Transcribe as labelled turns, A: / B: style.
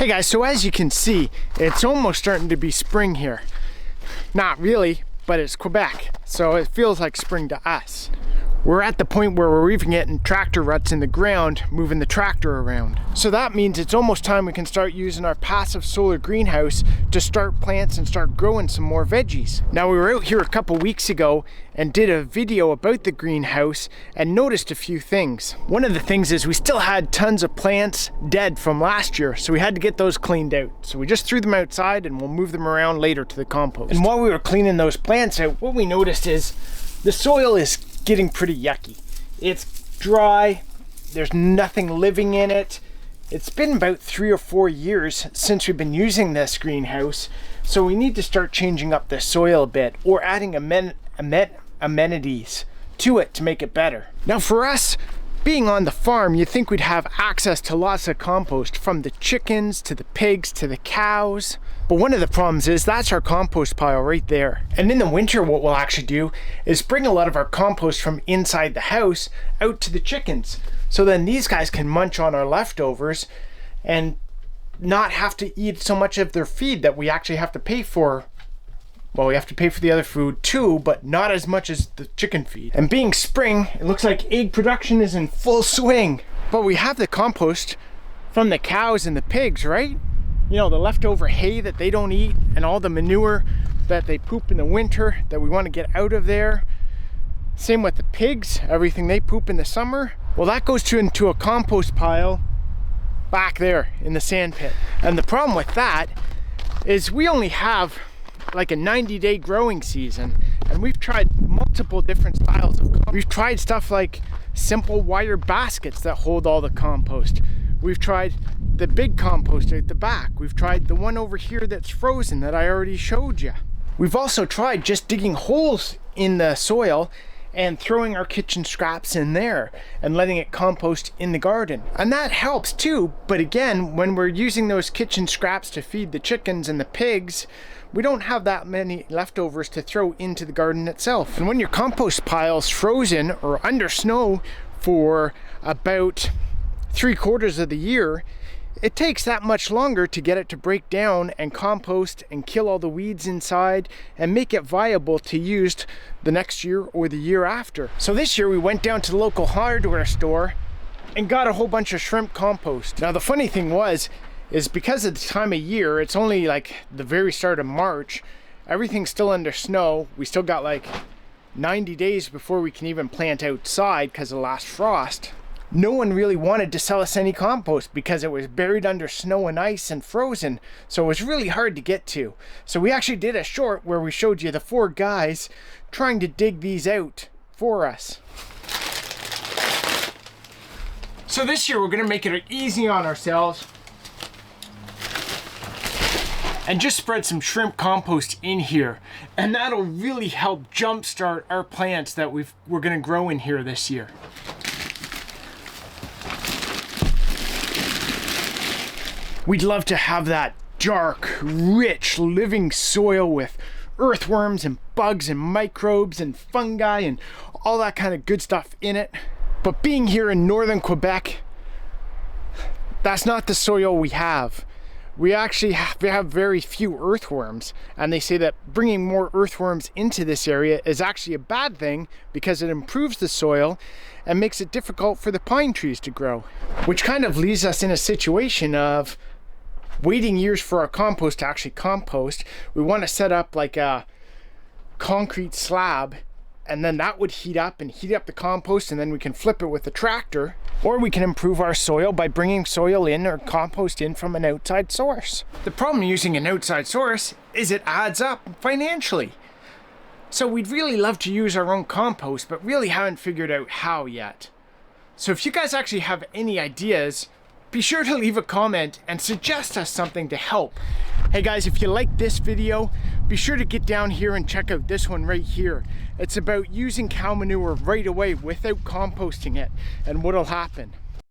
A: Hey guys, so as you can see, it's almost starting to be spring here. Not really, but it's Quebec, so it feels like spring to us. We're at the point where we're even getting tractor ruts in the ground, moving the tractor around. So that means it's almost time we can start using our passive solar greenhouse to start plants and start growing some more veggies. Now, we were out here a couple weeks ago and did a video about the greenhouse and noticed a few things. One of the things is we still had tons of plants dead from last year, so we had to get those cleaned out. So we just threw them outside and we'll move them around later to the compost. And while we were cleaning those plants out, what we noticed is the soil is getting pretty yucky. It's dry, there's nothing living in it. It's been about 3 or 4 years since we've been using this greenhouse, so we need to start changing up the soil a bit or adding amenities to it to make it better. Now for us, being on the farm, you'd think we'd have access to lots of compost, from the chickens to the pigs to the cows. But one of the problems is that's our compost pile right there. And in the winter, what we'll actually do is bring a lot of our compost from inside the house out to the chickens. So then these guys can munch on our leftovers and not have to eat so much of their feed that we actually have to pay for. Well, we have to pay for the other food too, but not as much as the chicken feed. And being spring, it looks like egg production is in full swing. But we have the compost from the cows and the pigs, right? You know, the leftover hay that they don't eat and all the manure that they poop in the winter that we want to get out of there. Same with the pigs, everything they poop in the summer. Well, that goes into a compost pile back there in the sand pit. And the problem with that is we only have like a 90-day growing season, and we've tried multiple different styles of compost. We've tried stuff like simple wire baskets that hold all the compost. We've tried the big compost at the back. We've tried the one over here that's frozen that I already showed you. We've also tried just digging holes in the soil and throwing our kitchen scraps in there and letting it compost in the garden. And that helps too, but again, when we're using those kitchen scraps to feed the chickens and the pigs, we don't have that many leftovers to throw into the garden itself. And when your compost pile's frozen or under snow for about 3/4 of the year, it takes that much longer to get it to break down and compost and kill all the weeds inside and make it viable to use the next year or the year after. So this year we went down to the local hardware store and got a whole bunch of shrimp compost. Now the funny thing is because of the time of year, it's only like the very start of March, everything's still under snow. We still got like 90 days before we can even plant outside because of the last frost. No one really wanted to sell us any compost because it was buried under snow and ice and frozen, so it was really hard to get to. So we actually did a short where we showed you the 4 guys trying to dig these out for us. So this year we're gonna make it easy on ourselves and just spread some shrimp compost in here, and that'll really help jumpstart our plants that we're gonna grow in here this year. We'd love to have that dark, rich, living soil with earthworms and bugs and microbes and fungi and all that kind of good stuff in it. But being here in northern Quebec, that's not the soil we have. We actually have very few earthworms, and they say that bringing more earthworms into this area is actually a bad thing because it improves the soil and makes it difficult for the pine trees to grow, which kind of leaves us in a situation of waiting years for our compost to actually compost. We want to set up like a concrete slab, and then that would heat up the compost, and then we can flip it with the tractor, or we can improve our soil by bringing soil in or compost in from an outside source. The problem using an outside source is it adds up financially. So we'd really love to use our own compost, but really haven't figured out how yet. So if you guys actually have any ideas, be sure to leave a comment and suggest us something to help. Hey guys, if you like this video, be sure to get down here and check out this one right here. It's about using cow manure right away without composting it and what'll happen.